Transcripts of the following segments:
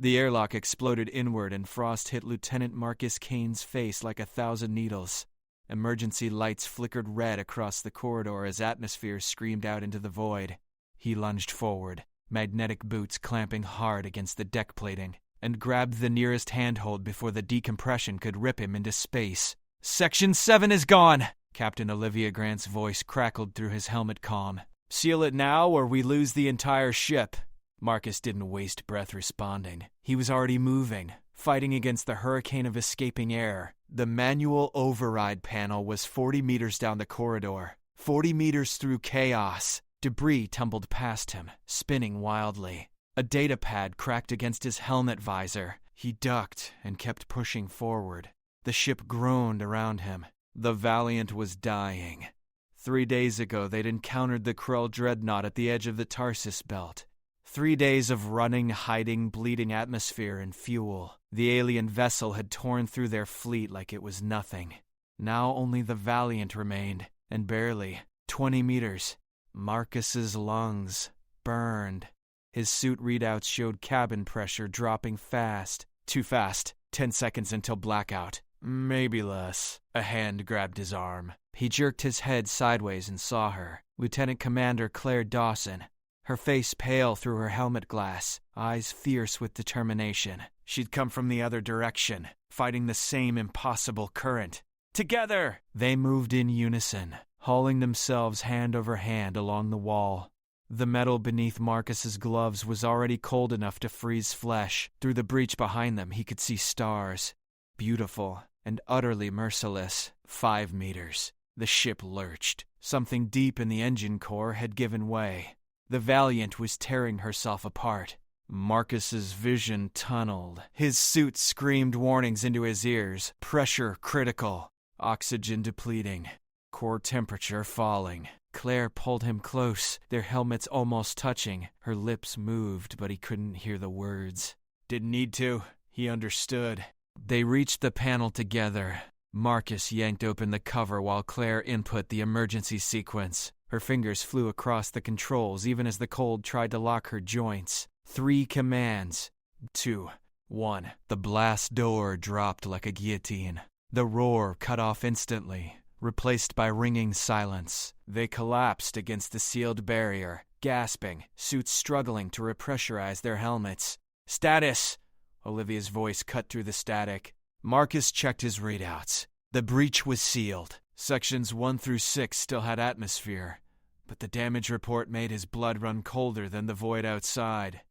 The airlock exploded inward and frost hit Lieutenant Marcus Kane's face like 1,000 needles. Emergency lights flickered red across the corridor as atmosphere screamed out into the void. He lunged forward, magnetic boots clamping hard against the deck plating, and grabbed the nearest handhold before the decompression could rip him into space. "Section 7 is gone!" Captain Olivia Grant's voice crackled through his helmet comm. "Seal it now or we lose the entire ship." Marcus didn't waste breath responding. He was already moving, fighting against the hurricane of escaping air. The manual override panel was 40 meters down the corridor, 40 meters through chaos. Debris tumbled past him, spinning wildly. A data pad cracked against his helmet visor. He ducked and kept pushing forward. The ship groaned around him. The Valiant was dying. 3 days ago, they'd encountered the Krell dreadnought at the edge of the Tarsus Belt. 3 days of running, hiding, bleeding atmosphere and fuel. The alien vessel had torn through their fleet like it was nothing. Now only the Valiant remained, and barely. 20 meters. Marcus's lungs burned. His suit readouts showed cabin pressure dropping fast. Too fast. 10 seconds until blackout. Maybe less. A hand grabbed his arm. He jerked his head sideways and saw her. Lieutenant Commander Claire Dawson. Her face pale through her helmet glass, eyes fierce with determination. She'd come from the other direction, fighting the same impossible current. Together! They moved in unison, hauling themselves hand over hand along the wall. The metal beneath Marcus's gloves was already cold enough to freeze flesh. Through the breach behind them, he could see stars. Beautiful and utterly merciless. 5 meters. The ship lurched. Something deep in the engine core had given way. The Valiant was tearing herself apart. Marcus's vision tunneled. His suit screamed warnings into his ears. Pressure critical. Oxygen depleting. Core temperature falling. Claire pulled him close, their helmets almost touching. Her lips moved, but he couldn't hear the words. Didn't need to. He understood. They reached the panel together. Marcus yanked open the cover while Claire input the emergency sequence. Her fingers flew across the controls even as the cold tried to lock her joints. 3 commands. 2. 1. The blast door dropped like a guillotine. The roar cut off instantly, replaced by ringing silence. They collapsed against the sealed barrier, gasping, suits struggling to repressurize their helmets. "Status!" Olivia's voice cut through the static. Marcus checked his readouts. The breach was sealed. Sections 1 through 6 still had atmosphere, but the damage report made his blood run colder than the void outside.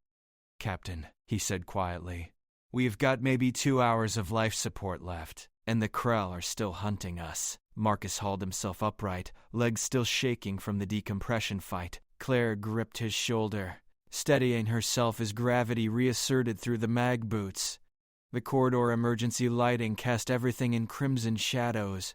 "Captain," he said quietly, "we've got maybe 2 hours of life support left, and the Krell are still hunting us." Marcus hauled himself upright, legs still shaking from the decompression fight. Claire gripped his shoulder, steadying herself as gravity reasserted through the mag boots. The corridor emergency lighting cast everything in crimson shadows.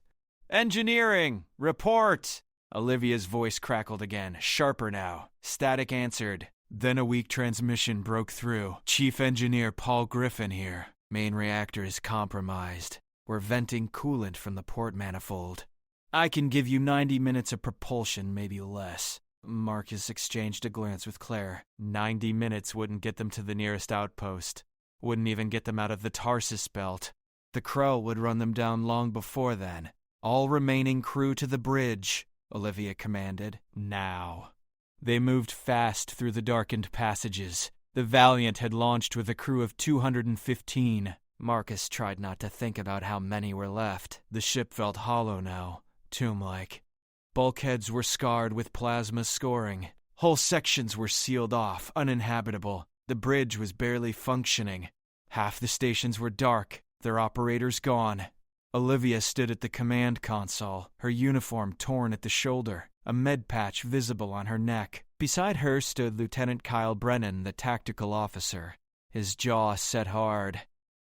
"Engineering! Report!" Olivia's voice crackled again, sharper now. Static answered. Then a weak transmission broke through. "Chief Engineer Paul Griffin here. Main reactor is compromised. We're venting coolant from the port manifold. I can give you 90 minutes of propulsion, maybe less." Marcus exchanged a glance with Claire. 90 minutes wouldn't get them to the nearest outpost. Wouldn't even get them out of the Tarsus Belt. The Krell would run them down long before then. "All remaining crew to the bridge," Olivia commanded. Now. They moved fast through the darkened passages. The Valiant had launched with a crew of 215. Marcus tried not to think about how many were left. The ship felt hollow now, tomb-like. Bulkheads were scarred with plasma scoring. Whole sections were sealed off, uninhabitable. The bridge was barely functioning. Half the stations were dark, their operators gone. Olivia stood at the command console, her uniform torn at the shoulder, a med patch visible on her neck. Beside her stood Lieutenant Kyle Brennan, the tactical officer, his jaw set hard.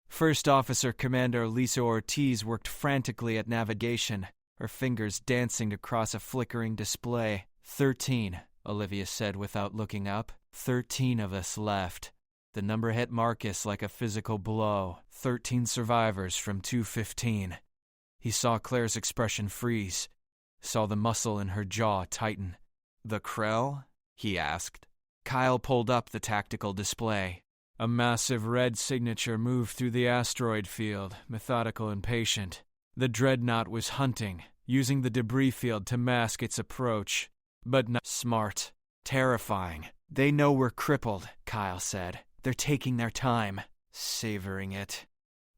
First Officer Commander Lisa Ortiz worked frantically at navigation, her fingers dancing across a flickering display. 13, Olivia said without looking up. 13 of us left. The number hit Marcus like a physical blow. 13 survivors from 215. He saw Claire's expression freeze, saw the muscle in her jaw tighten. "The Krell?" he asked. Kyle pulled up the tactical display. A massive red signature moved through the asteroid field, methodical and patient. The dreadnought was hunting, using the debris field to mask its approach. But not smart. Terrifying. They know we're crippled, Kyle said. They're taking their time. Savoring it.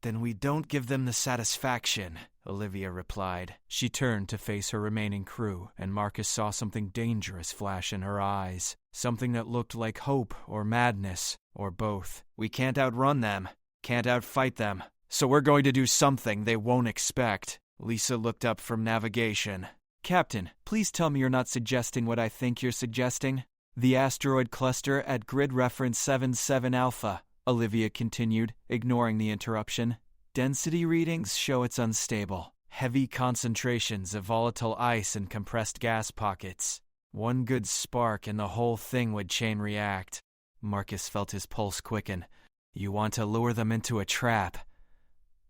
Then we don't give them the satisfaction, Olivia replied. She turned to face her remaining crew, and Marcus saw something dangerous flash in her eyes. Something that looked like hope or madness, or both. We can't outrun them, can't outfight them, so we're going to do something they won't expect. Lisa looked up from navigation. Captain, please tell me you're not suggesting what I think you're suggesting. The asteroid cluster at grid reference 77 Alpha, Olivia continued, ignoring the interruption. Density readings show it's unstable. Heavy concentrations of volatile ice and compressed gas pockets. One good spark and the whole thing would chain react. Marcus felt his pulse quicken. You want to lure them into a trap.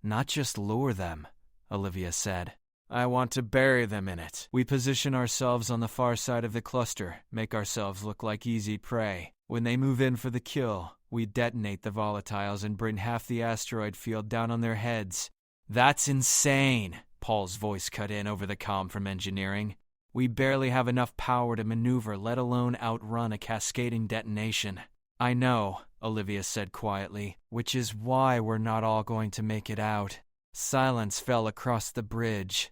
Not just lure them, Olivia said. I want to bury them in it. We position ourselves on the far side of the cluster, make ourselves look like easy prey. When they move in for the kill, we detonate the volatiles and bring half the asteroid field down on their heads. That's insane, Paul's voice cut in over the comm from engineering. We barely have enough power to maneuver, let alone outrun a cascading detonation. I know, Olivia said quietly, which is why we're not all going to make it out. Silence fell across the bridge.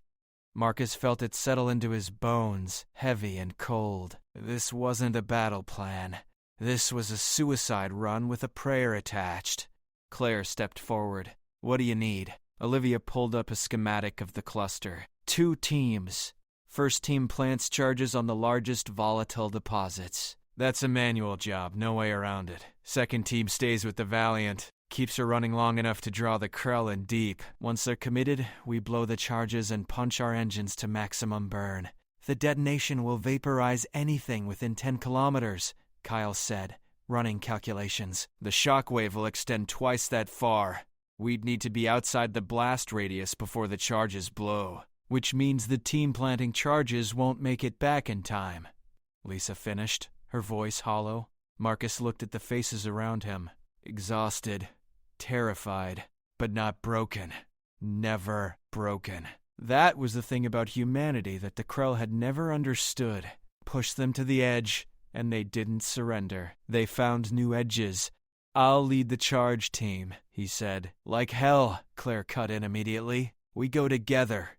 Marcus felt it settle into his bones, heavy and cold. This wasn't a battle plan. This was a suicide run with a prayer attached. Claire stepped forward. What do you need? Olivia pulled up a schematic of the cluster. 2 teams. First team plants charges on the largest volatile deposits. That's a manual job, no way around it. Second team stays with the Valiant. Keeps her running long enough to draw the Krell in deep. Once they're committed, we blow the charges and punch our engines to maximum burn. The detonation will vaporize anything within 10 kilometers, Kyle said, running calculations. The shockwave will extend twice that far. We'd need to be outside the blast radius before the charges blow, which means the team planting charges won't make it back in time. Lisa finished, her voice hollow. Marcus looked at the faces around him, exhausted. Terrified, but not broken. Never broken. That was the thing about humanity that the Krell had never understood. Pushed them to the edge, and they didn't surrender. They found new edges. I'll lead the charge team, he said. Like hell, Claire cut in immediately. We go together.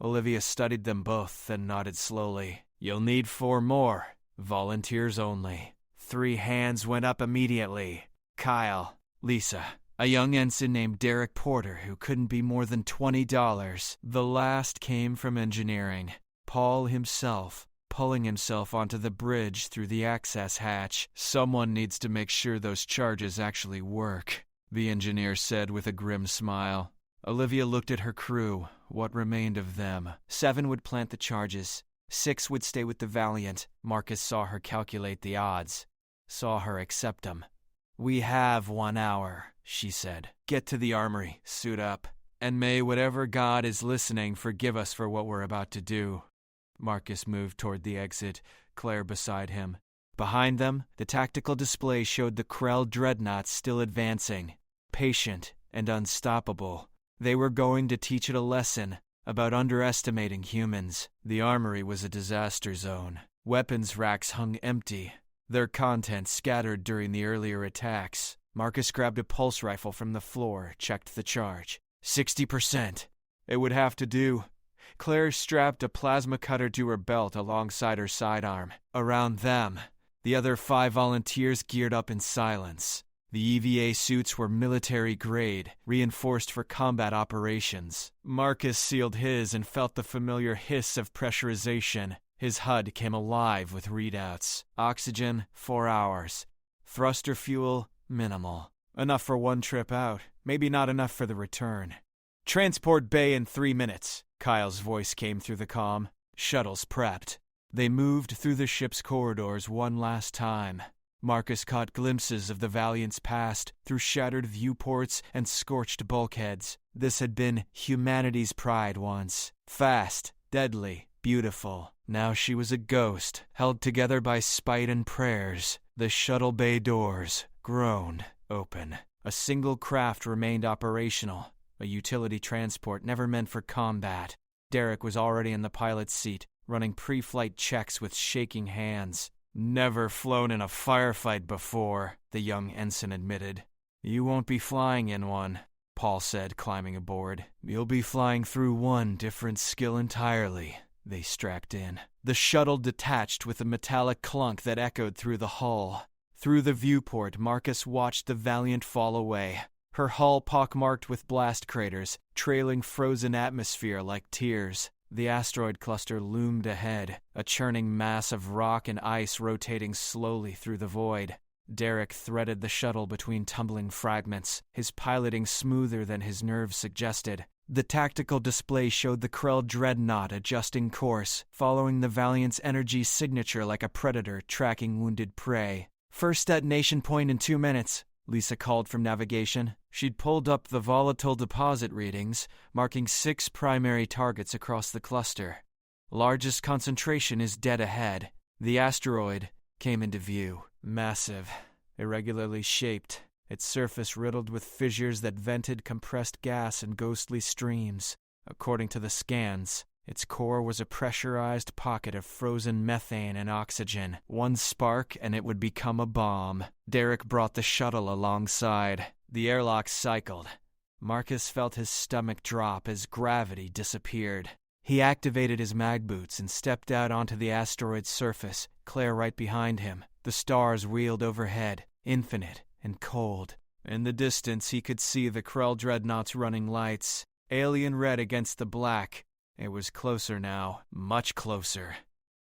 Olivia studied them both, then nodded slowly. You'll need 4 more. Volunteers only. 3 hands went up immediately. Kyle, Lisa, a young ensign named Derek Porter who couldn't be more than $20. The last came from engineering. Paul himself, pulling himself onto the bridge through the access hatch. Someone needs to make sure those charges actually work, the engineer said with a grim smile. Olivia looked at her crew, what remained of them. 7 would plant the charges. 6 would stay with the Valiant. Marcus saw her calculate the odds. Saw her accept them. We have 1 hour, she said. Get to the armory, suit up, and may whatever God is listening forgive us for what we're about to do. Marcus moved toward the exit, Claire beside him. Behind them, the tactical display showed the Krell dreadnoughts still advancing, patient and unstoppable. They were going to teach it a lesson about underestimating humans. The armory was a disaster zone. Weapons racks hung empty, their contents scattered during the earlier attacks. Marcus grabbed a pulse rifle from the floor, checked the charge. 60%. It would have to do. Claire strapped a plasma cutter to her belt alongside her sidearm. Around them, the other 5 volunteers geared up in silence. The EVA suits were military grade, reinforced for combat operations. Marcus sealed his and felt the familiar hiss of pressurization. His HUD came alive with readouts. Oxygen, 4 hours. Thruster fuel, minimal. Enough for 1 trip out, maybe not enough for the return. Transport bay in 3 minutes, Kyle's voice came through the comm. Shuttles prepped. They moved through the ship's corridors one last time. Marcus caught glimpses of the Valiant's past through shattered viewports and scorched bulkheads. This had been humanity's pride once. Fast, deadly, beautiful. Now she was a ghost, held together by spite and prayers. The shuttle bay doors groaned. open. A single craft remained operational, a utility transport never meant for combat. Derek was already in the pilot's seat, running pre-flight checks with shaking hands. "Never flown in a firefight before," the young ensign admitted. "You won't be flying in one," Paul said, climbing aboard. "You'll be flying through one different skill entirely." They strapped in. The shuttle detached with a metallic clunk that echoed through the hull. Through the viewport, Marcus watched the Valiant fall away, her hull pockmarked with blast craters, trailing frozen atmosphere like tears. The asteroid cluster loomed ahead, a churning mass of rock and ice rotating slowly through the void. Derek threaded the shuttle between tumbling fragments, his piloting smoother than his nerves suggested. The tactical display showed the Krell dreadnought adjusting course, following the Valiant's energy signature like a predator tracking wounded prey. "First detonation point in 2 minutes," Lisa called from navigation. She'd pulled up the volatile deposit readings, marking 6 primary targets across the cluster. Largest concentration is dead ahead. The asteroid came into view. Massive, irregularly shaped, its surface riddled with fissures that vented compressed gas in ghostly streams. According to the scans, its core was a pressurized pocket of frozen methane and oxygen. One spark and it would become a bomb. Derek brought the shuttle alongside. The airlock cycled. Marcus felt his stomach drop as gravity disappeared. He activated his mag boots and stepped out onto the asteroid's surface, Claire right behind him. The stars wheeled overhead, infinite and cold. In the distance, he could see the Krell dreadnought's running lights, alien red against the black. It was closer now, much closer.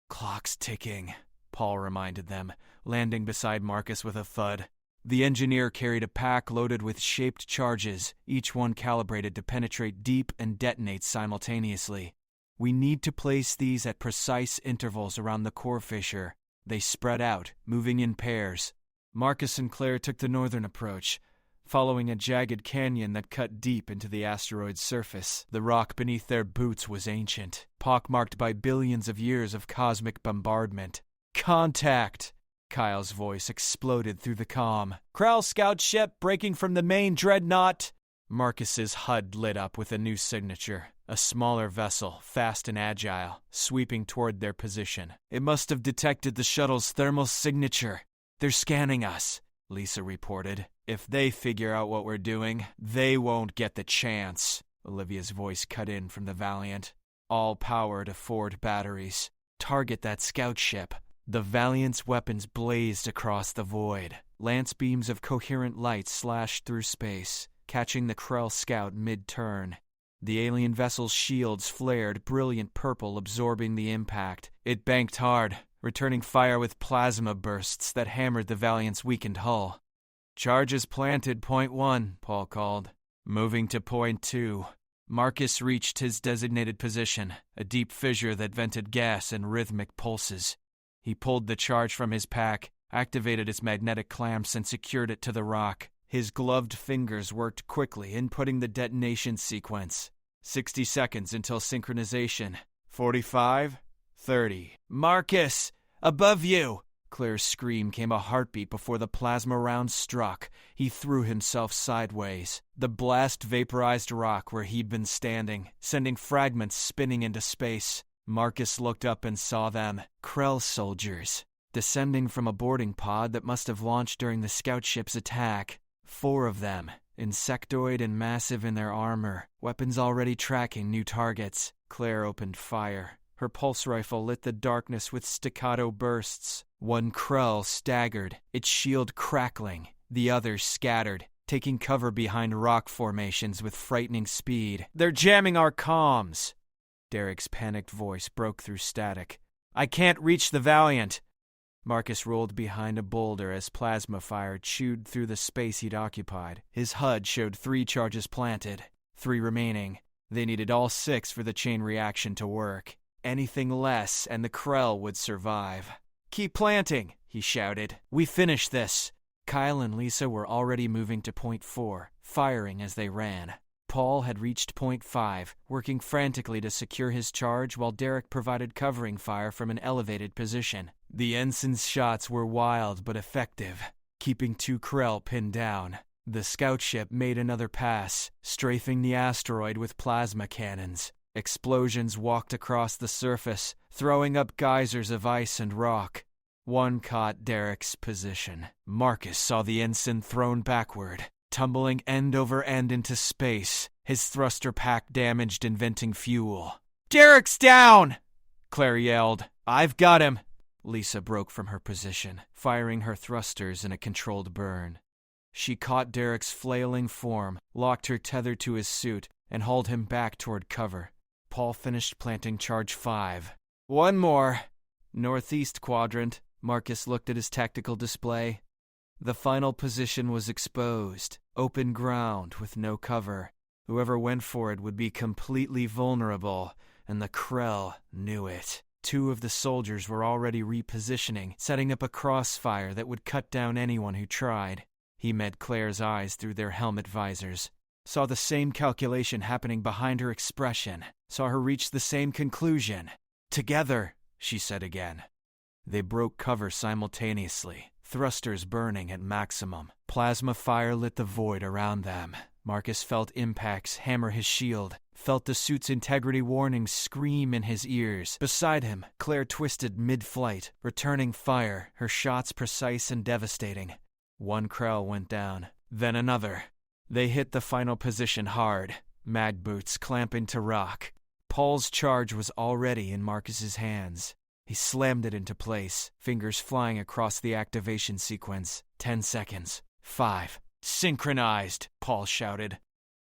"Clock's ticking," Paul reminded them, landing beside Marcus with a thud. The engineer carried a pack loaded with shaped charges, each one calibrated to penetrate deep and detonate simultaneously. "We need to place these at precise intervals around the core fissure." They spread out, moving in pairs. Marcus and Claire took the northern approach, following a jagged canyon that cut deep into the asteroid's surface. The rock beneath their boots was ancient, pockmarked by billions of years of cosmic bombardment. "Contact!" Kyle's voice exploded through the comm. "Krell scout ship breaking from the main dreadnought!" Marcus's HUD lit up with a new signature. A smaller vessel, fast and agile, sweeping toward their position. "It must have detected the shuttle's thermal signature. They're scanning us," Lisa reported. "If they figure out what we're doing, they won't get the chance." Olivia's voice cut in from the Valiant. "All power to forward batteries. Target that scout ship." The Valiant's weapons blazed across the void. Lance beams of coherent light slashed through space, catching the Krell scout mid-turn. The alien vessel's shields flared brilliant purple, absorbing the impact. It banked hard, returning fire with plasma bursts that hammered the Valiant's weakened hull. "Charges planted, point 1, Paul called. Moving to point 2. Marcus reached his designated position, a deep fissure that vented gas and rhythmic pulses. He pulled the charge from his pack, activated its magnetic clamps, and secured it to the rock. His gloved fingers worked quickly, inputting the detonation sequence. 60 seconds until synchronization. 45, 30. "Marcus! Above you!" Claire's scream came a heartbeat before the plasma round struck. He threw himself sideways. The blast vaporized rock where he'd been standing, sending fragments spinning into space. Marcus looked up and saw them, Krell soldiers, descending from a boarding pod that must have launched during the scout ship's attack. 4 of them, insectoid and massive in their armor, weapons already tracking new targets. Claire opened fire. Her pulse rifle lit the darkness with staccato bursts. One Krell staggered, its shield crackling. The others scattered, taking cover behind rock formations with frightening speed. "They're jamming our comms!" Derek's panicked voice broke through static. "I can't reach the Valiant!" Marcus rolled behind a boulder as plasma fire chewed through the space he'd occupied. His HUD showed 3 charges planted, 3 remaining. They needed all 6 for the chain reaction to work. Anything less and the Krell would survive. "Keep planting," he shouted. "We finish this." Kyle and Lisa were already moving to point 4, firing as they ran. Paul had reached point 5, working frantically to secure his charge while Derek provided covering fire from an elevated position. The ensign's shots were wild but effective. keeping 2 Krell pinned down. The scout ship made another pass, strafing the asteroid with plasma cannons. Explosions walked across the surface, throwing up geysers of ice and rock. One caught Derek's position. Marcus saw the ensign thrown backward, tumbling end over end into space, his thruster pack damaged and venting fuel. "Derek's down!" Claire yelled. "I've got him!" Lisa broke from her position, firing her thrusters in a controlled burn. She caught Derek's flailing form, locked her tether to his suit, and hauled him back toward cover. Paul finished planting charge 5. "One more. Northeast quadrant." Marcus looked at his tactical display. The final position was exposed, open ground with no cover. Whoever went for it would be completely vulnerable, and the Krell knew it. 2 of the soldiers were already repositioning, setting up a crossfire that would cut down anyone who tried. He met Claire's eyes through their helmet visors, saw the same calculation happening behind her expression, saw her reach the same conclusion. "Together," she said again. They broke cover simultaneously, thrusters burning at maximum. Plasma fire lit the void around them. Marcus felt impacts hammer his shield, felt the suit's integrity warnings scream in his ears. Beside him, Claire twisted mid-flight, returning fire, her shots precise and devastating. 1 Krell went down, then another. They hit the final position hard, mag boots clamping to rock. Paul's charge was already in Marcus's hands. He slammed it into place, fingers flying across the activation sequence. 10 seconds. 5. "Synchronized," Paul shouted.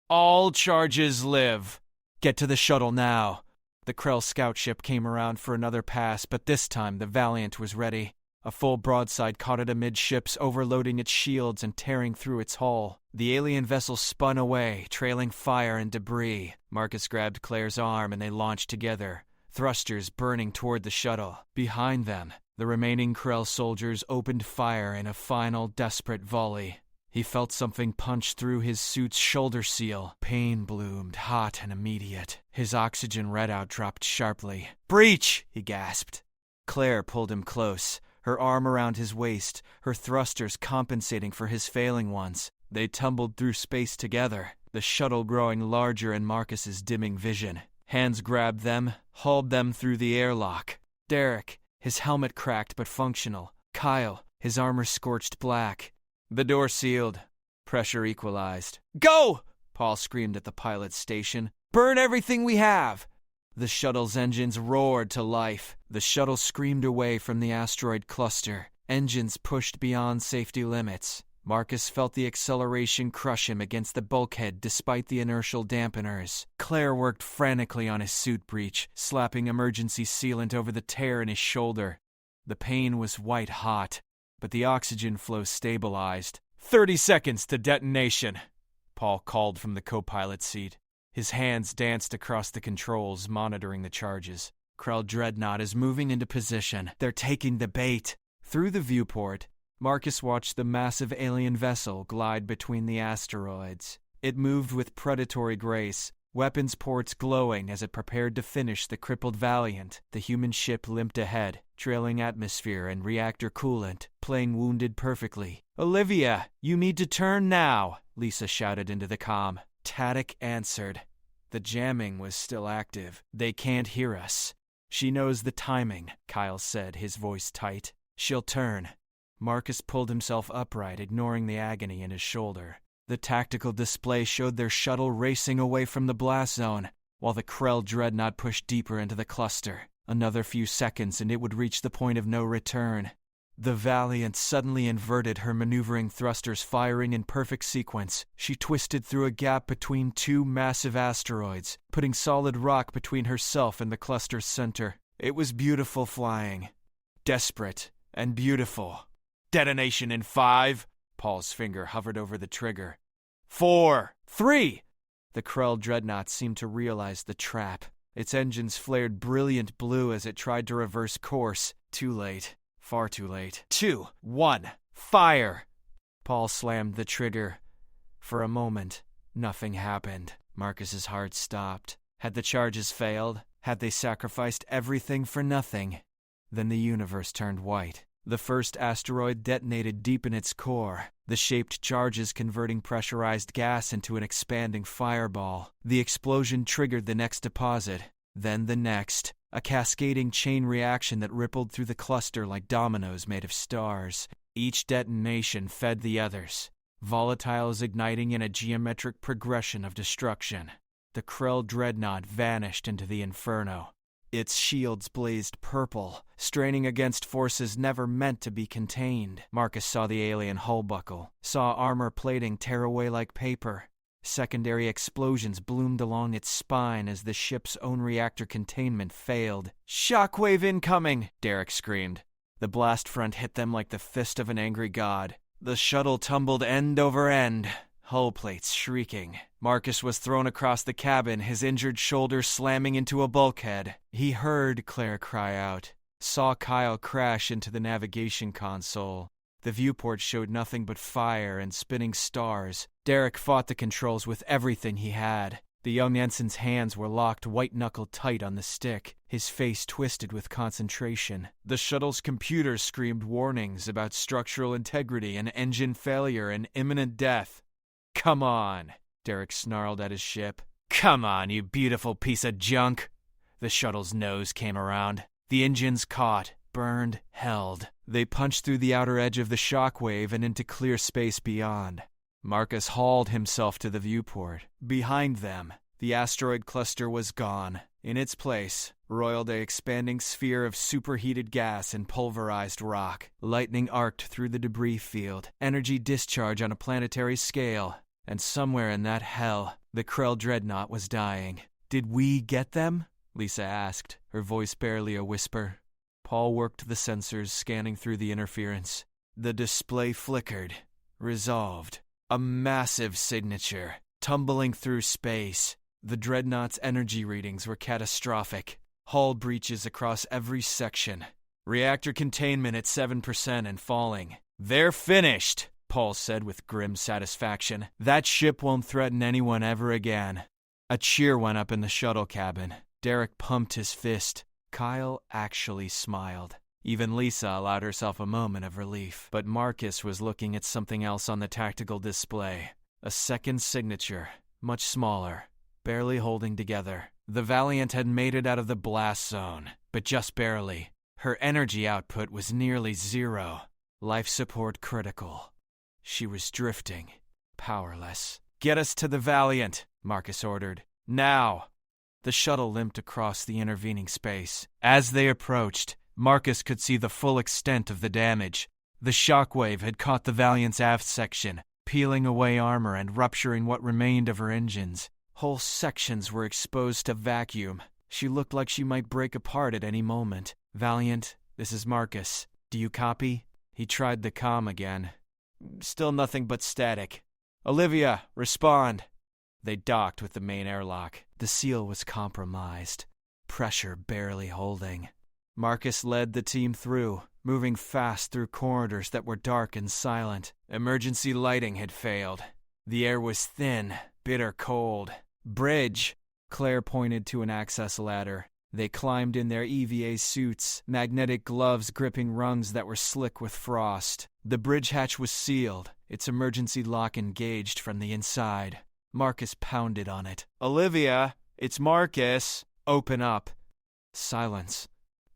"All charges live. Get to the shuttle now." The Krell scout ship came around for another pass, but this time the Valiant was ready. A full broadside caught it amidships, overloading its shields and tearing through its hull. The alien vessel spun away, trailing fire and debris. Marcus grabbed Claire's arm and they launched together, thrusters burning toward the shuttle. Behind them, the remaining Krell soldiers opened fire in a final, desperate volley. He felt something punch through his suit's shoulder seal. Pain bloomed, hot and immediate. His oxygen readout dropped sharply. "Breach!" he gasped. Claire pulled him close, her arm around his waist, her thrusters compensating for his failing ones. They tumbled through space together, the shuttle growing larger in Marcus's dimming vision. Hands grabbed them, hauled them through the airlock. Derek, his helmet cracked but functional. Kyle, his armor scorched black. The door sealed. Pressure equalized. "Go!" Paul screamed at the pilot's station. "Burn everything we have!" The shuttle's engines roared to life. The shuttle screamed away from the asteroid cluster. Engines pushed beyond safety limits. Marcus felt the acceleration crush him against the bulkhead despite the inertial dampeners. Claire worked frantically on his suit breach, slapping emergency sealant over the tear in his shoulder. The pain was white-hot, but the oxygen flow stabilized. 30 seconds to detonation," Paul called from the co-pilot seat. His hands danced across the controls, monitoring the charges. Krell Dreadnought is moving into position. They're taking the bait. Through the viewport, Marcus watched the massive alien vessel glide between the asteroids. It moved with predatory grace, weapons ports glowing as it prepared to finish the crippled Valiant. The human ship limped ahead, trailing atmosphere and reactor coolant, playing wounded perfectly. "Olivia, you need to turn now," Lisa shouted into the comm. Tadek answered. The jamming was still active. "They can't hear us." "She knows the timing," Kyle said, his voice tight. "She'll turn." Marcus pulled himself upright, ignoring the agony in his shoulder. The tactical display showed their shuttle racing away from the blast zone, while the Krell Dreadnought pushed deeper into the cluster. Another few seconds and it would reach the point of no return. The Valiant suddenly inverted, her maneuvering thrusters firing in perfect sequence. She twisted through a gap between 2 massive asteroids, putting solid rock between herself and the cluster's center. It was beautiful flying. Desperate and beautiful. "Detonation in 5. Paul's finger hovered over the trigger. 4, 3. The Krell Dreadnought seemed to realize the trap. Its engines flared brilliant blue as it tried to reverse course. Too late. Far too late. 2, 1, fire! Paul slammed the trigger. For a moment, nothing happened. Marcus's heart stopped. Had the charges failed? Had they sacrificed everything for nothing? Then the universe turned white. The first asteroid detonated deep in its core, the shaped charges converting pressurized gas into an expanding fireball. The explosion triggered the next deposit, then the next, a cascading chain reaction that rippled through the cluster like dominoes made of stars. Each detonation fed the others, volatiles igniting in a geometric progression of destruction. The Krell dreadnought vanished into the inferno. Its shields blazed purple, straining against forces never meant to be contained. Marcus saw the alien hull buckle, saw armor plating tear away like paper. Secondary explosions bloomed along its spine as the ship's own reactor containment failed. "Shockwave incoming!" Derek screamed. The blast front hit them like the fist of an angry god. The shuttle tumbled end over end, hull plates shrieking. Marcus was thrown across the cabin, his injured shoulder slamming into a bulkhead. He heard Claire cry out, saw Kyle crash into the navigation console. The viewport showed nothing but fire and spinning stars. Derek fought the controls with everything he had. The young ensign's hands were locked white-knuckled tight on the stick, his face twisted with concentration. The shuttle's computers screamed warnings about structural integrity and engine failure and imminent death. "Come on," Derek snarled at his ship. "Come on, you beautiful piece of junk." The shuttle's nose came around. The engines caught, burned, held. They punched through the outer edge of the shockwave and into clear space beyond. Marcus hauled himself to the viewport. Behind them, the asteroid cluster was gone. In its place, roiled an expanding sphere of superheated gas and pulverized rock. Lightning arced through the debris field, energy discharge on a planetary scale. And somewhere in that hell, the Krell dreadnought was dying. "Did we get them?" Lisa asked, her voice barely a whisper. Paul worked the sensors, scanning through the interference. The display flickered, resolved. A massive signature, tumbling through space. The dreadnought's energy readings were catastrophic. Hull breaches across every section. Reactor containment at 7% and falling. "They're finished," Paul said with grim satisfaction. "That ship won't threaten anyone ever again." A cheer went up in the shuttle cabin. Derek pumped his fist. Kyle actually smiled. Even Lisa allowed herself a moment of relief. But Marcus was looking at something else on the tactical display. A second signature, much smaller, barely holding together. The Valiant had made it out of the blast zone, but just barely. Her energy output was nearly zero. Life support critical. She was drifting, powerless. "Get us to the Valiant," Marcus ordered. "Now!" The shuttle limped across the intervening space. As they approached, Marcus could see the full extent of the damage. The shockwave had caught the Valiant's aft section, peeling away armor and rupturing what remained of her engines. Whole sections were exposed to vacuum. She looked like she might break apart at any moment. "Valiant, this is Marcus. Do you copy?" He tried the comm again. Still nothing but static. "Olivia, respond." They docked with the main airlock. The seal was compromised, pressure barely holding. Marcus led the team through, moving fast through corridors that were dark and silent. Emergency lighting had failed. The air was thin, bitter cold. "Bridge!" Claire pointed to an access ladder. They climbed in their EVA suits, magnetic gloves gripping rungs that were slick with frost. The bridge hatch was sealed, its emergency lock engaged from the inside. Marcus pounded on it. "Olivia, it's Marcus. Open up." Silence.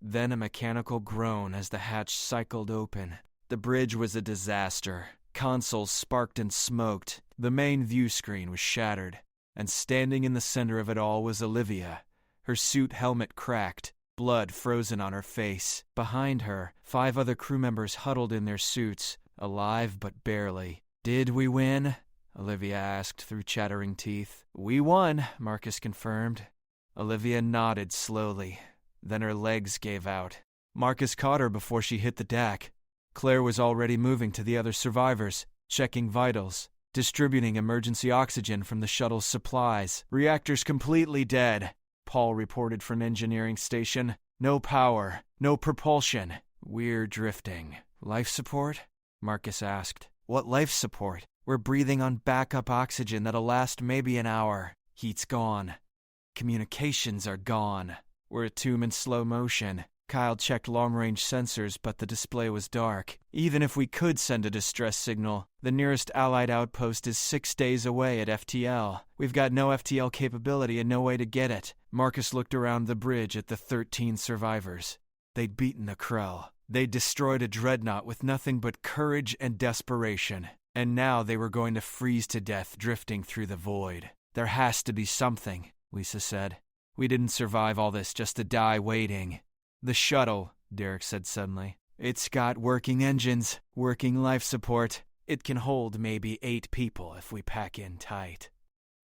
Then a mechanical groan as the hatch cycled open. The bridge was a disaster. Consoles sparked and smoked. The main view screen was shattered. And standing in the center of it all was Olivia. Her suit helmet cracked, blood frozen on her face. Behind her, 5 other crew members huddled in their suits, alive but barely. "Did we win?" Olivia asked through chattering teeth. "We won," Marcus confirmed. Olivia nodded slowly. Then her legs gave out. Marcus caught her before she hit the deck. Claire was already moving to the other survivors, checking vitals, distributing emergency oxygen from the shuttle's supplies. "Reactors completely dead," Paul reported from engineering station. "No power, no propulsion. We're drifting." "Life support?" Marcus asked. "What life support? We're breathing on backup oxygen that'll last maybe an hour. Heat's gone. Communications are gone. We're a tomb in slow motion. Kyle checked long-range sensors, but the display was dark. Even if we could send a distress signal, the nearest Allied outpost is 6 days away at FTL. We've got no FTL capability and no way to get it. Marcus looked around the bridge at the 13 survivors. They'd beaten a Krell. They'd destroyed a dreadnought with nothing but courage and desperation. And now they were going to freeze to death drifting through the void. There has to be something, Lisa said. We didn't survive all this just to die waiting. The shuttle, Derek said suddenly. It's got working engines, working life support. It can hold maybe 8 people if we pack in tight.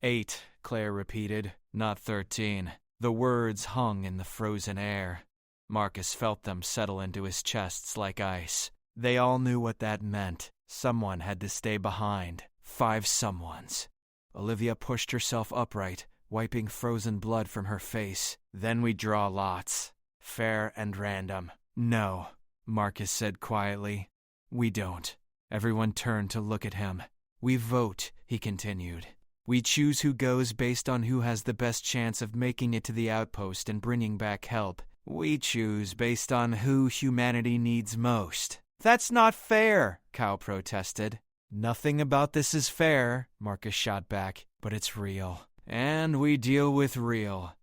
8, Claire repeated, not 13. The words hung in the frozen air. Marcus felt them settle into his chests like ice. They all knew what that meant. Someone had to stay behind. 5 someones. Olivia pushed herself upright, wiping frozen blood from her face. Then we draw lots. Fair and random. No, Marcus said quietly. We don't. Everyone turned to look at him. We vote, he continued. We choose who goes based on who has the best chance of making it to the outpost and bringing back help. We choose based on who humanity needs most. That's not fair, Kyle protested. Nothing about this is fair, Marcus shot back, but it's real. And we deal with real.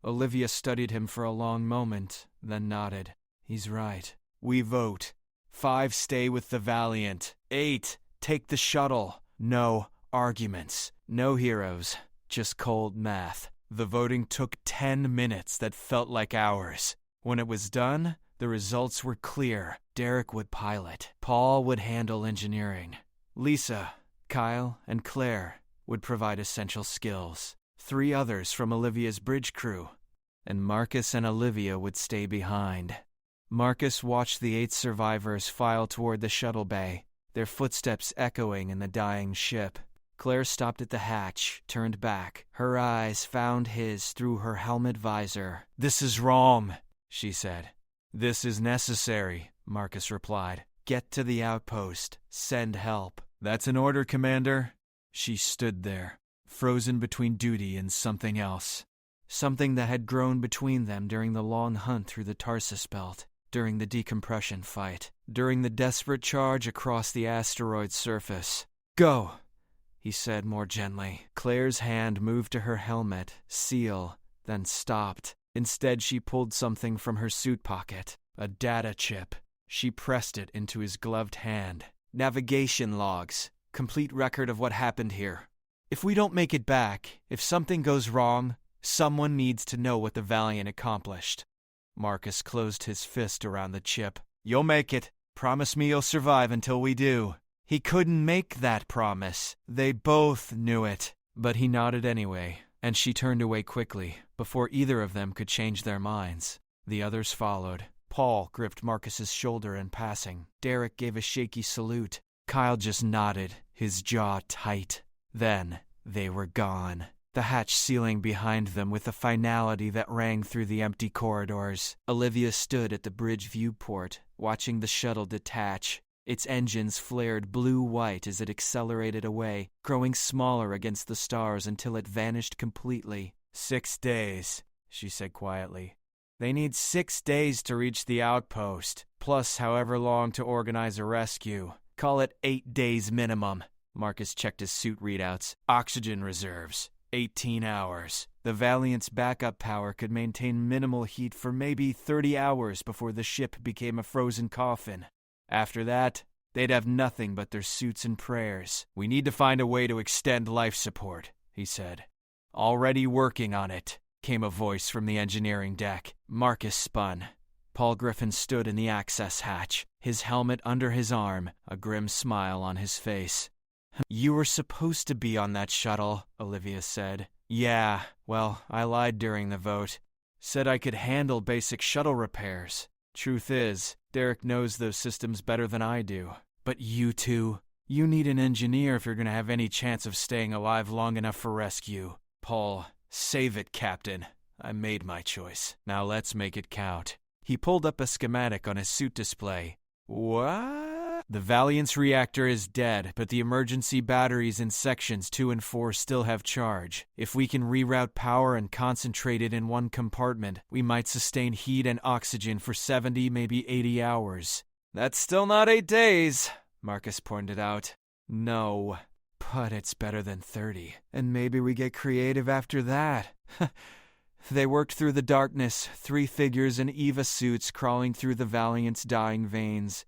Olivia studied him for a long moment, then nodded. He's right. We vote. 5 stay with the Valiant. 8 take the shuttle. No arguments. No heroes. Just cold math. The voting took 10 minutes that felt like hours. When it was done, the results were clear. Derek would pilot. Paul would handle engineering. Lisa, Kyle, and Claire would provide essential skills. 3 others from Olivia's bridge crew. And Marcus and Olivia would stay behind. Marcus watched the 8 survivors file toward the shuttle bay, their footsteps echoing in the dying ship. Claire stopped at the hatch, turned back. Her eyes found his through her helmet visor. This is wrong, she said. This is necessary, Marcus replied. Get to the outpost. Send help. That's an order, Commander. She stood there, frozen between duty and something else. Something that had grown between them during the long hunt through the Tarsus Belt, during the decompression fight, during the desperate charge across the asteroid's surface. Go, he said more gently. Claire's hand moved to her helmet, seal, then stopped. Instead, she pulled something from her suit pocket, a data chip. She pressed it into his gloved hand. Navigation logs, complete record of what happened here. If we don't make it back, if something goes wrong, someone needs to know what the Valiant accomplished. Marcus closed his fist around the chip. You'll make it. Promise me you'll survive until we do. He couldn't make that promise. They both knew it. But he nodded anyway, and she turned away quickly, before either of them could change their minds. The others followed. Paul gripped Marcus's shoulder in passing. Derek gave a shaky salute. Kyle just nodded, his jaw tight. Then they were gone. The hatch sealing behind them with a finality that rang through the empty corridors. Olivia stood at the bridge viewport, watching the shuttle detach. Its engines flared blue-white as it accelerated away, growing smaller against the stars until it vanished completely. 6 days, she said quietly. They need 6 days to reach the outpost, plus however long to organize a rescue. Call it 8 days minimum. Marcus checked his suit readouts. Oxygen reserves. 18 hours. The Valiant's backup power could maintain minimal heat for maybe 30 hours before the ship became a frozen coffin. After that, they'd have nothing but their suits and prayers. We need to find a way to extend life support, he said. Already working on it, came a voice from the engineering deck. Marcus spun. Paul Griffin stood in the access hatch, his helmet under his arm, a grim smile on his face. You were supposed to be on that shuttle, Olivia said. Yeah, well, I lied during the vote. Said I could handle basic shuttle repairs. Truth is, Derek knows those systems better than I do. But you two, you need an engineer if you're going to have any chance of staying alive long enough for rescue. Paul, save it, Captain. I made my choice. Now let's make it count. He pulled up a schematic on his suit display. What? The Valiant's reactor is dead, but the emergency batteries in sections 2 and 4 still have charge. If we can reroute power and concentrate it in one compartment, we might sustain heat and oxygen for 70, maybe 80 hours. That's still not 8 days, Marcus pointed out. No, but it's better than 30. And maybe we get creative after that. They worked through the darkness, 3 figures in EVA suits crawling through the Valiant's dying veins.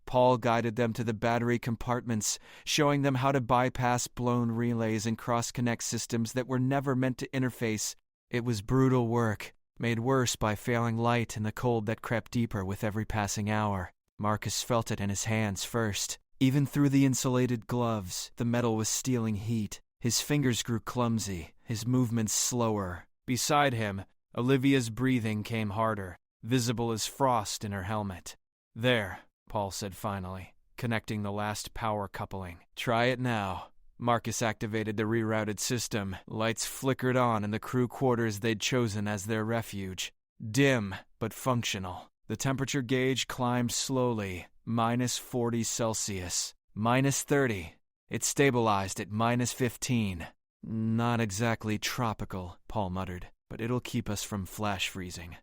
Paul guided them to the battery compartments, showing them how to bypass blown relays and cross-connect systems that were never meant to interface. It was brutal work, made worse by failing light and the cold that crept deeper with every passing hour. Marcus felt it in his hands first. Even through the insulated gloves, the metal was stealing heat. His fingers grew clumsy, his movements slower. Beside him, Olivia's breathing came harder, visible as frost in her helmet. There, Paul said finally, connecting the last power coupling. Try it now. Marcus activated the rerouted system. Lights flickered on in the crew quarters they'd chosen as their refuge. Dim, but functional. The temperature gauge climbed slowly, -40 Celsius, -30. It stabilized at -15. Not exactly tropical, Paul muttered, but it'll keep us from flash freezing.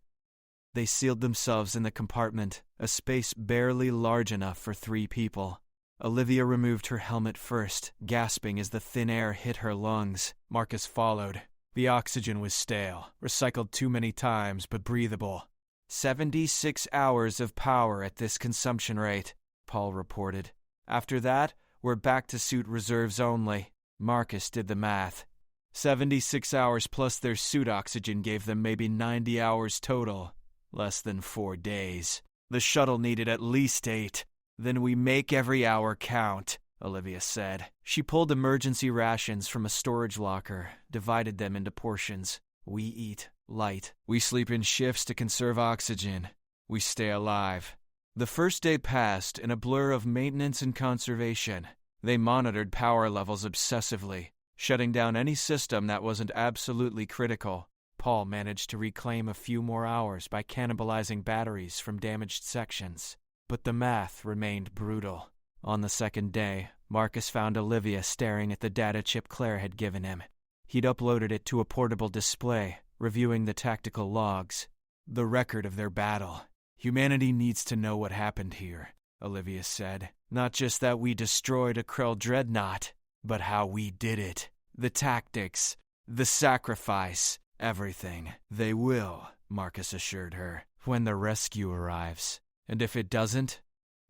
They sealed themselves in the compartment, a space barely large enough for 3 people. Olivia removed her helmet first, gasping as the thin air hit her lungs. Marcus followed. The oxygen was stale, recycled too many times, but breathable. 76 hours of power at this consumption rate, Paul reported. After that, we're back to suit reserves only. Marcus did the math. 76 hours plus their suit oxygen gave them maybe 90 hours total. Less than 4 days. The shuttle needed at least 8. Then we make every hour count, Olivia said. She pulled emergency rations from a storage locker, divided them into portions. We eat light. We sleep in shifts to conserve oxygen. We stay alive. The first day passed in a blur of maintenance and conservation. They monitored power levels obsessively, shutting down any system that wasn't absolutely critical. Paul managed to reclaim a few more hours by cannibalizing batteries from damaged sections. But the math remained brutal. On the second day, Marcus found Olivia staring at the data chip Claire had given him. He'd uploaded it to a portable display, reviewing the tactical logs. The record of their battle. Humanity needs to know what happened here, Olivia said. Not just that we destroyed a Krell dreadnought, but how we did it. The tactics, the sacrifice, everything. They will, Marcus assured her, when the rescue arrives. And if it doesn't?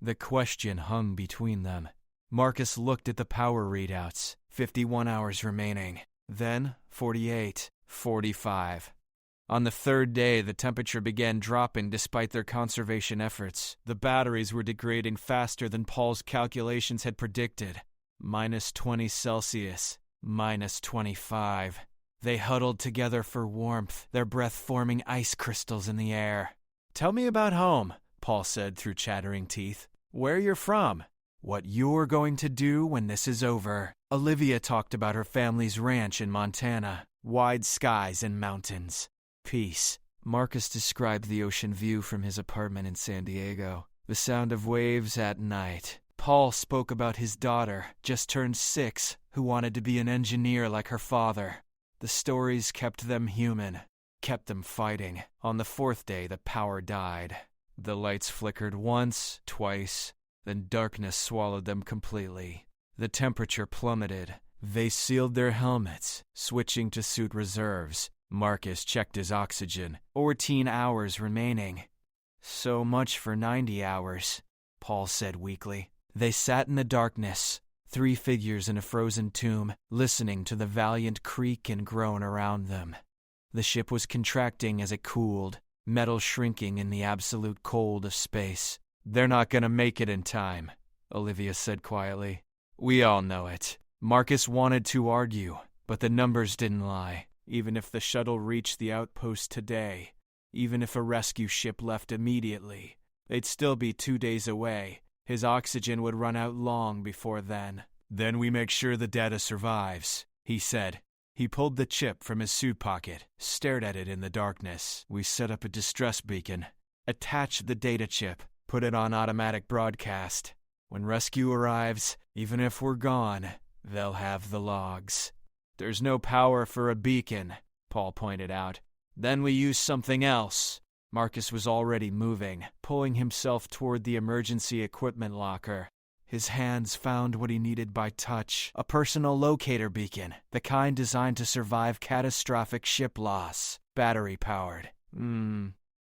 The question hung between them. Marcus looked at the power readouts. 51 hours remaining. Then 48, 45. On the third day, the temperature began dropping despite their conservation efforts. The batteries were degrading faster than Paul's calculations had predicted. -20 Celsius, -25. They huddled together for warmth, their breath forming ice crystals in the air. Tell me about home, Paul said through chattering teeth. Where you're from. What you're going to do when this is over. Olivia talked about her family's ranch in Montana. Wide skies and mountains. Peace. Marcus described the ocean view from his apartment in San Diego. The sound of waves at night. Paul spoke about his daughter, just turned 6, who wanted to be an engineer like her father. The stories kept them human, kept them fighting. On the 4th day, the power died. The lights flickered once, twice, then darkness swallowed them completely. The temperature plummeted. They sealed their helmets, switching to suit reserves. Marcus checked his oxygen. 14 hours remaining. So much for 90 hours, Paul said weakly. They sat in the darkness, 3 figures in a frozen tomb, listening to the Valiant creak and groan around them. The ship was contracting as it cooled, metal shrinking in the absolute cold of space. They're not going to make it in time, Olivia said quietly. We all know it. Marcus wanted to argue, but the numbers didn't lie. Even if the shuttle reached the outpost today, even if a rescue ship left immediately, they'd still be 2 days away. His oxygen would run out long before then. Then we make sure the data survives, he said. He pulled the chip from his suit pocket, stared at it in the darkness. We set up a distress beacon, attached the data chip, put it on automatic broadcast. When rescue arrives, even if we're gone, they'll have the logs. There's no power for a beacon, Paul pointed out. Then we use something else. Marcus was already moving, pulling himself toward the emergency equipment locker. His hands found what he needed by touch, a personal locator beacon, the kind designed to survive catastrophic ship loss, battery-powered.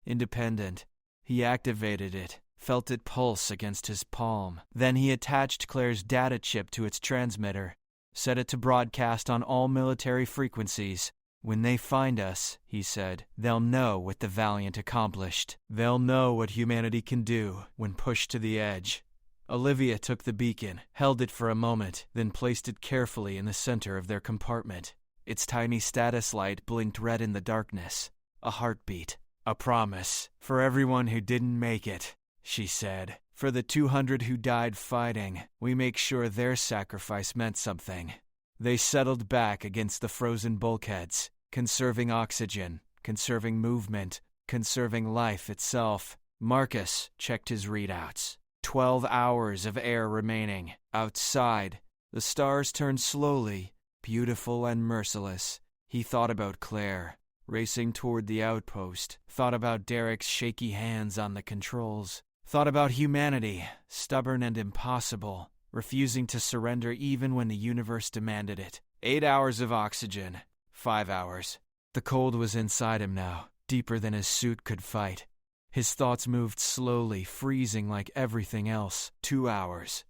Independent. He activated it, felt it pulse against his palm. Then he attached Claire's data chip to its transmitter, set it to broadcast on all military frequencies. When they find us, he said, they'll know what the Valiant accomplished. They'll know what humanity can do when pushed to the edge. Olivia took the beacon, held it for a moment, then placed it carefully in the center of their compartment. Its tiny status light blinked red in the darkness. A heartbeat. A promise. For everyone who didn't make it, she said. For the 200 who died fighting, we make sure their sacrifice meant something. They settled back against the frozen bulkheads, conserving oxygen, conserving movement, conserving life itself. Marcus checked his readouts. 12 hours of air remaining. Outside, the stars turned slowly, beautiful and merciless. He thought about Claire, racing toward the outpost. Thought about Derek's shaky hands on the controls. Thought about humanity, stubborn and impossible, refusing to surrender even when the universe demanded it. 8 hours of oxygen. 5 hours. The cold was inside him now, deeper than his suit could fight. His thoughts moved slowly, freezing like everything else. 2 hours.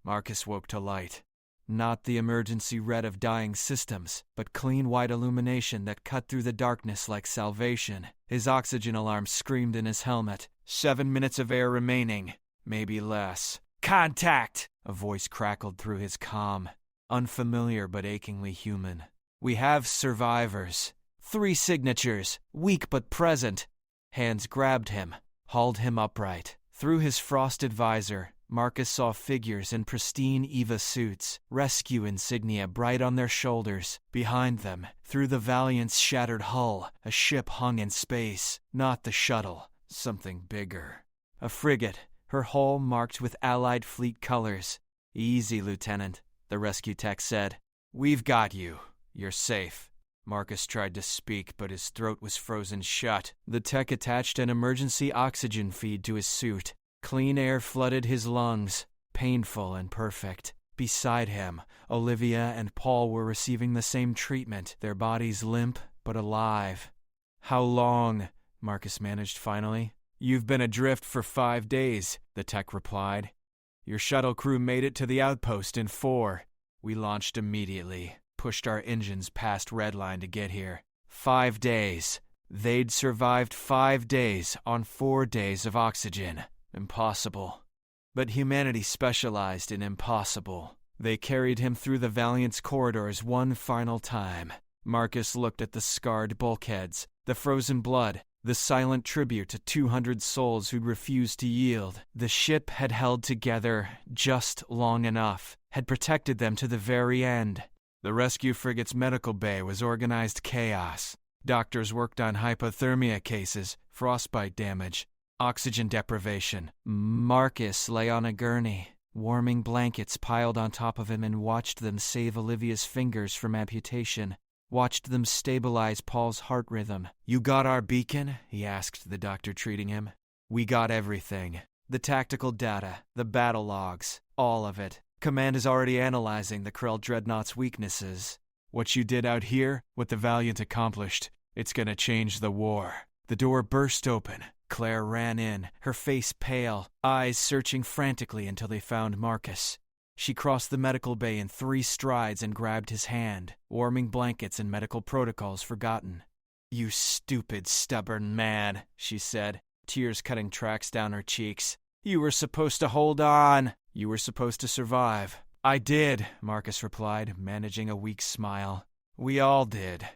Marcus woke to light. Not the emergency red of dying systems, but clean white illumination that cut through the darkness like salvation. His oxygen alarm screamed in his helmet. 7 minutes of air remaining. Maybe less. Contact! A voice crackled through his comm. Unfamiliar but achingly human. We have survivors. 3 signatures. Weak but present. Hands grabbed him, hauled him upright. Through his frosted visor, Marcus saw figures in pristine EVA suits, rescue insignia bright on their shoulders. Behind them, through the Valiant's shattered hull, a ship hung in space. Not the shuttle, something bigger. A frigate, her hull marked with Allied fleet colors. Easy, Lieutenant, the rescue tech said. We've got you. You're safe. Marcus tried to speak, but his throat was frozen shut. The tech attached an emergency oxygen feed to his suit. Clean air flooded his lungs, painful and perfect. Beside him, Olivia and Paul were receiving the same treatment, their bodies limp but alive. How long? Marcus managed finally. You've been adrift for 5 days, the tech replied. Your shuttle crew made it to the outpost in 4. We launched immediately. Pushed our engines past Redline to get here. 5 days. They'd survived 5 days on 4 days of oxygen. Impossible. But humanity specialized in impossible. They carried him through the Valiant's corridors one final time. Marcus looked at the scarred bulkheads, the frozen blood, the silent tribute to 200 souls who'd refused to yield. The ship had held together just long enough, had protected them to the very end. The rescue frigate's medical bay was organized chaos. Doctors worked on hypothermia cases, frostbite damage, oxygen deprivation. Marcus lay on a gurney, warming blankets piled on top of him, and watched them save Olivia's fingers from amputation. Watched them stabilize Paul's heart rhythm. You got our beacon? He asked the doctor treating him. We got everything. The tactical data, the battle logs, all of it. Command is already analyzing the Krell Dreadnought's weaknesses. What you did out here, what the Valiant accomplished, it's gonna change the war. The door burst open. Claire ran in, her face pale, eyes searching frantically until they found Marcus. She crossed the medical bay in 3 strides and grabbed his hand, warming blankets and medical protocols forgotten. You stupid, stubborn man, she said, tears cutting tracks down her cheeks. You were supposed to hold on. You were supposed to survive. I did, Marcus replied, managing a weak smile. We all did.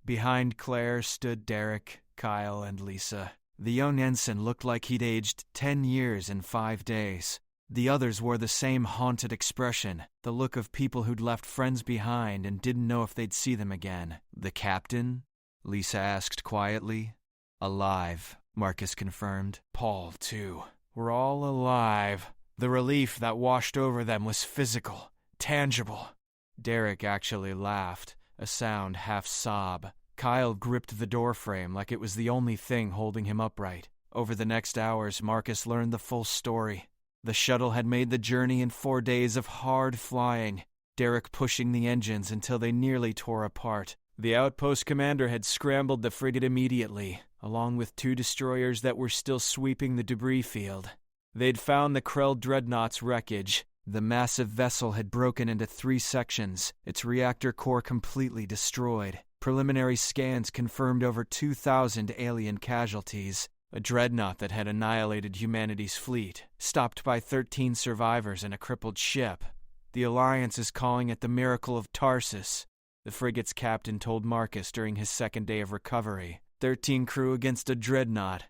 Behind Claire stood Derek, Kyle, and Lisa. The young ensign looked like he'd aged 10 years in 5 days. The others wore the same haunted expression, the look of people who'd left friends behind and didn't know if they'd see them again. The captain? Lisa asked quietly. Alive, Marcus confirmed. Paul, too. We're all alive. The relief that washed over them was physical, tangible. Derek actually laughed, a sound half-sob. Kyle gripped the doorframe like it was the only thing holding him upright. Over the next hours, Marcus learned the full story. The shuttle had made the journey in 4 days of hard flying, Derek pushing the engines until they nearly tore apart. The outpost commander had scrambled the frigate immediately, along with 2 destroyers that were still sweeping the debris field. They'd found the Krell dreadnought's wreckage. The massive vessel had broken into 3 sections, its reactor core completely destroyed. Preliminary scans confirmed over 2,000 alien casualties. A dreadnought that had annihilated humanity's fleet, stopped by 13 survivors and a crippled ship. The Alliance is calling it the Miracle of Tarsus, the frigate's captain told Marcus during his 2nd day of recovery. 13 crew against a dreadnought.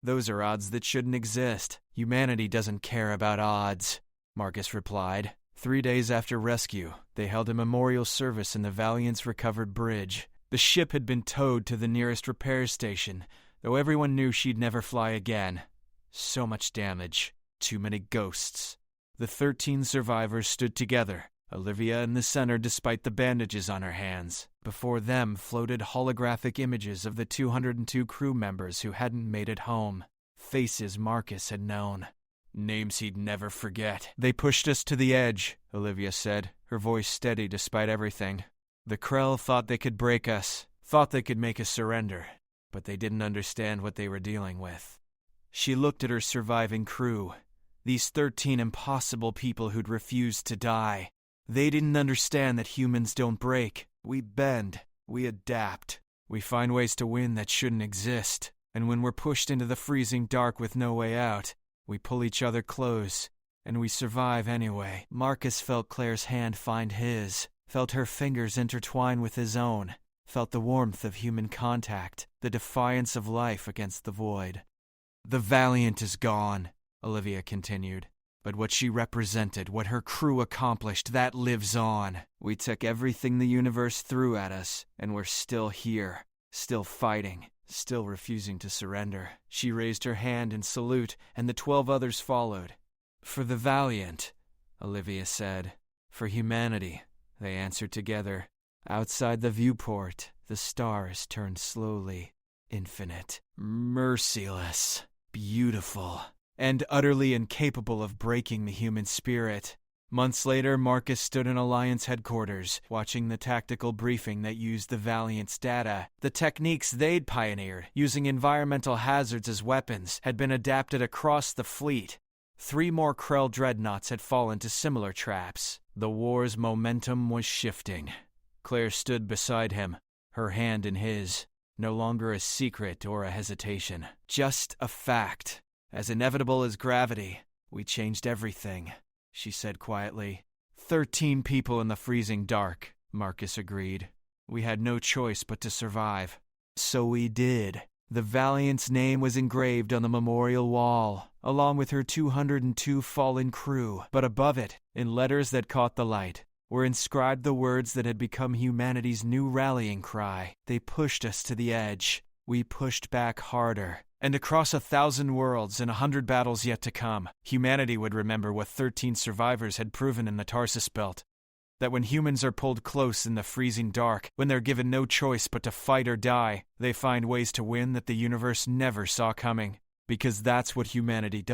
Those are odds that shouldn't exist. Humanity doesn't care about odds, Marcus replied. 3 days after rescue, they held a memorial service in the Valiant's recovered bridge. The ship had been towed to the nearest repair station, though everyone knew she'd never fly again. So much damage. Too many ghosts. The 13 survivors stood together, Olivia in the center despite the bandages on her hands. Before them floated holographic images of the 202 crew members who hadn't made it home. Faces Marcus had known. Names he'd never forget. They pushed us to the edge, Olivia said, her voice steady despite everything. The Krell thought they could break us, thought they could make us surrender, but they didn't understand what they were dealing with. She looked at her surviving crew, these 13 impossible people who'd refused to die. They didn't understand that humans don't break. We bend, we adapt, we find ways to win that shouldn't exist, and when we're pushed into the freezing dark with no way out, we pull each other close, and we survive anyway. Marcus felt Claire's hand find his, felt her fingers intertwine with his own, felt the warmth of human contact, the defiance of life against the void. The Valiant is gone, Olivia continued, but what she represented, what her crew accomplished, that lives on. We took everything the universe threw at us, and we're still here, still fighting, still refusing to surrender. She raised her hand in salute, and the 12 others followed. For the Valiant, Olivia said. For humanity, they answered together. Outside the viewport, the stars turned slowly, infinite, merciless, beautiful, and utterly incapable of breaking the human spirit. Months later, Marcus stood in Alliance headquarters, watching the tactical briefing that used the Valiant's data. The techniques they'd pioneered, using environmental hazards as weapons, had been adapted across the fleet. 3 more Krell dreadnoughts had fallen to similar traps. The war's momentum was shifting. Claire stood beside him, her hand in his. No longer a secret or a hesitation, just a fact. As inevitable as gravity, we changed everything, she said quietly. 13 people in the freezing dark, Marcus agreed. We had no choice but to survive. So we did. The Valiant's name was engraved on the memorial wall, along with her 202 fallen crew. But above it, in letters that caught the light, were inscribed the words that had become humanity's new rallying cry. They pushed us to the edge. We pushed back harder. And across 1,000 worlds and 100 battles yet to come, humanity would remember what 13 survivors had proven in the Tarsus Belt. That when humans are pulled close in the freezing dark, when they're given no choice but to fight or die, they find ways to win that the universe never saw coming. Because that's what humanity does.